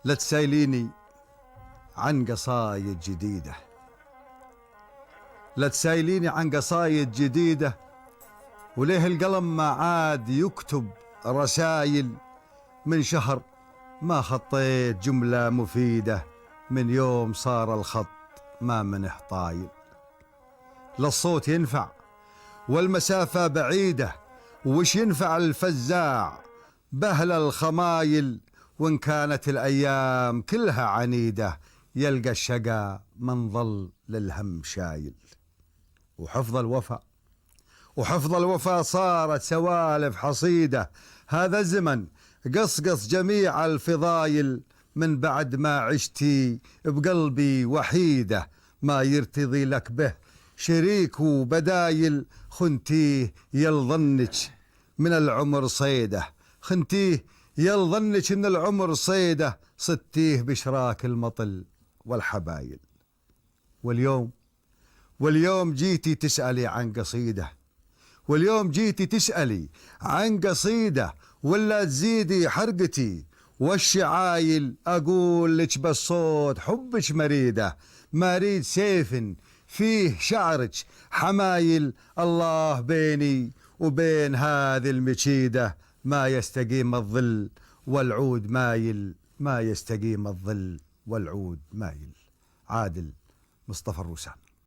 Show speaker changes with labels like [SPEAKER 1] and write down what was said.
[SPEAKER 1] لا تسايليني عن قصايد جديدة، لا تسايليني عن قصايد جديدة، وليه القلم ما عاد يكتب رسايل؟ من شهر ما خطيت جملة مفيدة، من يوم صار الخط ما منه طايل. لا الصوت ينفع والمسافة بعيدة، وش ينفع الفزاع بهل الخمايل؟ وإن كانت الأيام كلها عنيدة، يلقى الشقا من ظل للهم شايل. وحفظ الوفا صارت سوالف حصيدة، هذا الزمن قصقص جميع الفضايل. من بعد ما عشتي بقلبي وحيدة، ما يرتضي لك به شريك وبدايل. خنتيه يلظنك من العمر صيده، خنتيه يلظنك من العمر صيده، صدتيه بشراك المطل والحبايل. واليوم جيتي تسألي عن قصيدة، واليوم جيتي تسألي عن قصيدة، ولا تزيدي حرقتي والشعايل. أقول لك بالصوت حبك مريدة، ما أريد سيف فيه شعرك حمايل. الله بيني وبين هذه المكيدة، ما يستقيم الظل والعود مايل، ما يستقيم الظل والعود مايل. عادل مصطفى الروسان.